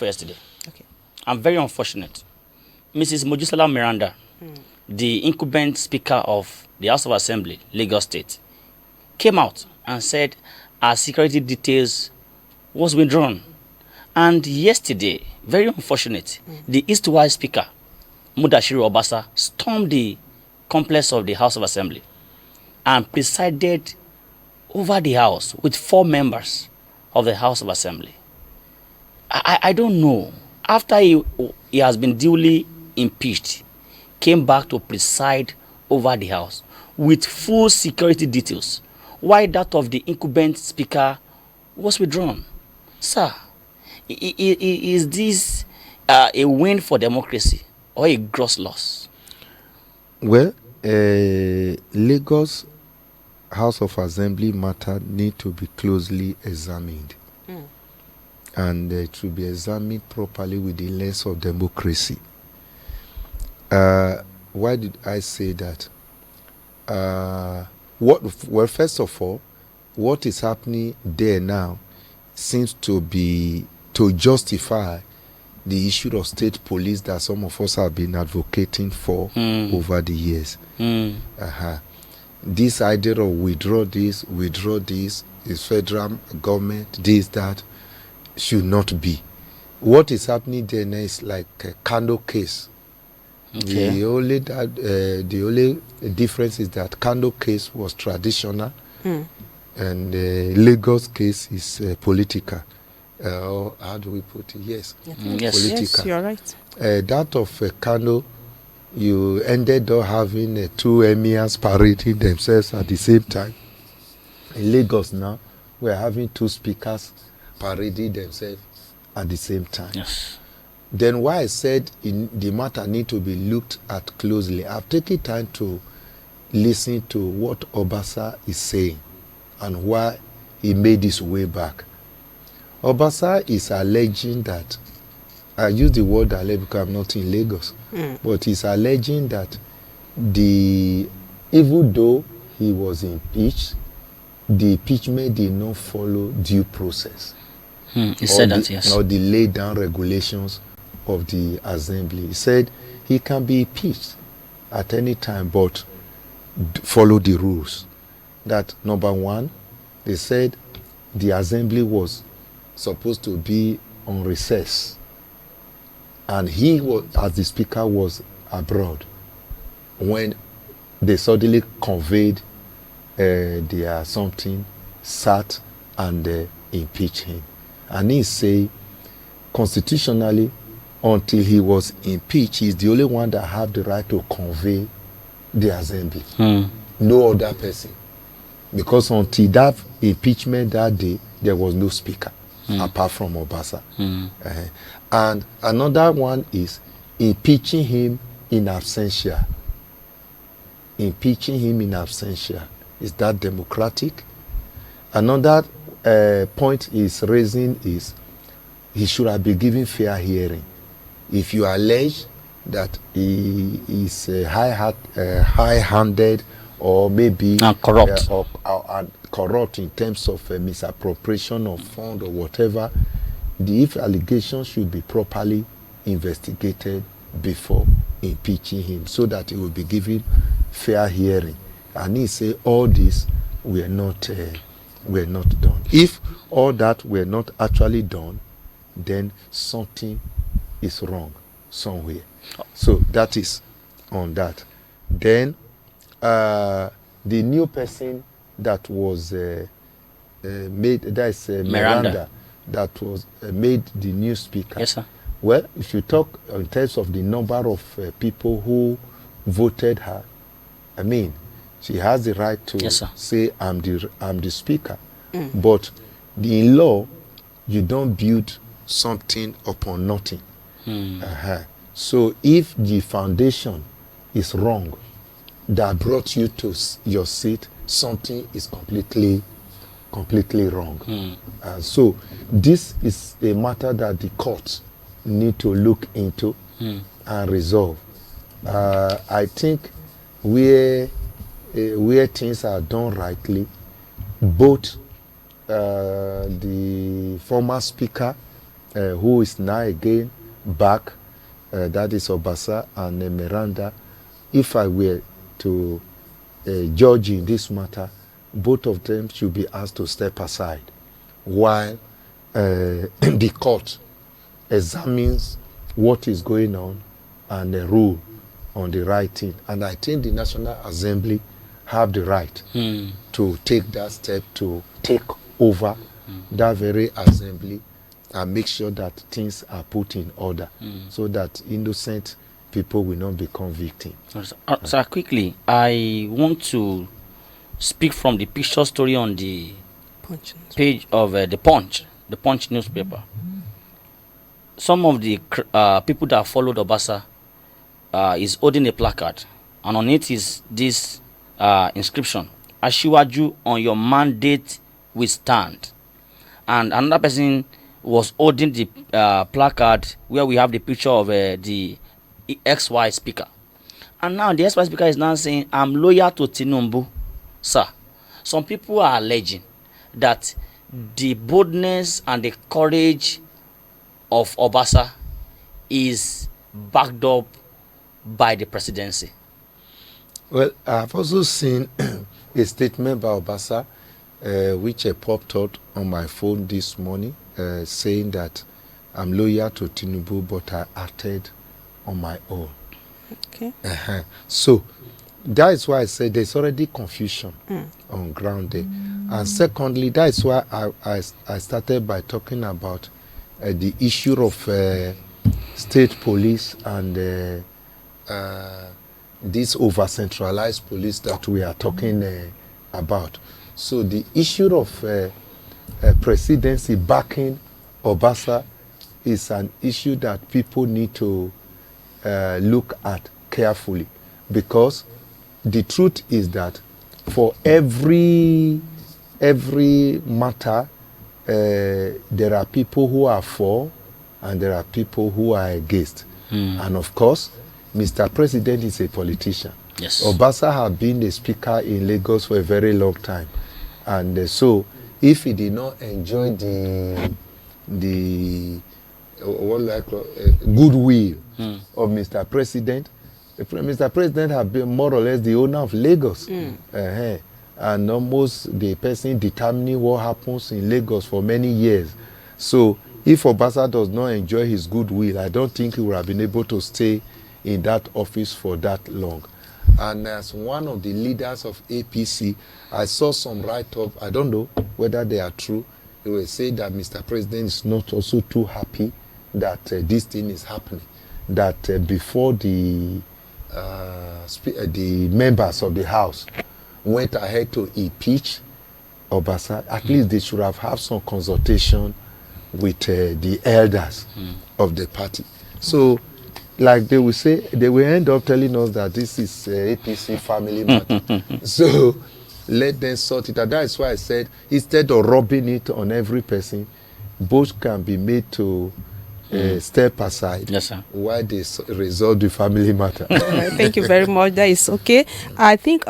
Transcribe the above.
before yesterday. Okay. I'm very unfortunate. Mrs. Mojisola Meranda, the incumbent Speaker of the House of Assembly, Lagos State, came out and said our security details was withdrawn. And yesterday, very unfortunate, the East-wise Speaker, Mudashiru Obasa, stormed the complex of the House of Assembly and presided over the House with 4 members of the House of Assembly. I don't know. After he has been duly impeached, came back to preside over the House with full security details, while that of the incumbent Speaker was withdrawn. Sir, is this a win for democracy or a gross loss? Well, Lagos House of Assembly matter need to be closely examined. And it should be examined properly with the lens of democracy. Why did I say that? Well, first of all, what is happening there now seems to justify the issue of state police that some of us have been advocating for over the years. This idea of withdraw this is federal government, this, that, should not be. What is happening there now is like a Kano case. Okay. The only difference is that Kano case was traditional, and Lagos case is political. How do we put it? Yes, yes. Political. Yes, you're right. That of Kano, you ended up having 2 emirs parading themselves at the same time. In Lagos now, we're having 2 speakers parading themselves at the same time. Yes. Then why I said the matter need to be looked at closely, I've taken time to listen to what Obasa is saying and why he made his way back. Obasa is alleging that, I use the word alleged because I'm not in Lagos, but he's alleging that even though he was impeached, the impeachment did not follow due process. He said that, yes. Or the laid down regulations of the assembly. He said he can be impeached at any time, but follow the rules. That, number one, they said the assembly was supposed to be on recess, and he was, as the speaker, was abroad when they suddenly conveyed their something, sat and impeached him. And he say, constitutionally, until he was impeached, he's the only one that have the right to convey the assembly. No other person. Because until that impeachment that day, there was no speaker, apart from Obasa. And another one is impeaching him in absentia. Impeaching him in absentia. Is that democratic? Another point is raising is he should have been given fair hearing. If you allege that he is high-handed or maybe corrupt, or corrupt in terms of misappropriation of fund or whatever, the allegation should be properly investigated before impeaching him, so that he will be given fair hearing. And he say all this were not done. If all that were not actually done, then something is wrong somewhere. So that is on that. Then the new person that was made, that is Meranda, that was made the new speaker. Yes, sir. Well, if you talk in terms of the number of people who voted her, I mean, she has the right to say, I'm the speaker. But in law, you don't build something upon nothing. So if the foundation is wrong that brought you to your seat, something is completely wrong. So this is a matter that the courts need to look into and resolve. I think where things are done rightly, both the former speaker who is now again back, that is Obasa and Meranda. If I were to judge in this matter, both of them should be asked to step aside while the court examines what is going on and rule on the right thing. And I think the National Assembly have the right to take that step to take over that very assembly and make sure that things are put in order so that innocent people will not become victims. Sir, quickly, I want to speak from the picture story on the page of the Punch newspaper. Some of the people that followed Obasa is holding a placard, and on it is this inscription: "Ashiwaju, on your mandate we stand." And another person was holding the placard where we have the picture of the XY speaker. And now the XY speaker is now saying, "I'm loyal to Tinubu." Sir, some people are alleging that the boldness and the courage of Obasa is backed up by the presidency. Well, I've also seen a statement by Obasa, which popped out on my phone this morning, saying that I'm loyal to Tinubu, but I acted on my own. Okay. So that is why I said there's already confusion on ground there. And secondly, that is why I started by talking about the issue of state police and this over-centralized police that we are talking about. So the issue of presidency backing Obasa is an issue that people need to look at carefully, because the truth is that for every matter, there are people who are for and there are people who are against. And of course, Mr. President is a politician. Yes. Obasa has been a speaker in Lagos for a very long time. And so if he did not enjoy the goodwill of Mr. President, Mr. President has been more or less the owner of Lagos. And almost the person determining what happens in Lagos for many years. So if Obasa does not enjoy his goodwill, I don't think he would have been able to stay in that office for that long. And as one of the leaders of APC, I saw some write-up, I don't know whether they are true. They will say that Mr. President is not also too happy that this thing is happening. That before the members of the House went ahead to impeach Obasa, at least they should have had some consultation with the elders of the party. So, like they will say, they will end up telling us that this is APC family matter. So, let them sort it out. That's why I said, instead of rubbing it on every person, both can be made to step aside. Yes, sir. While they resolve the family matter. Thank you very much. That is okay. I think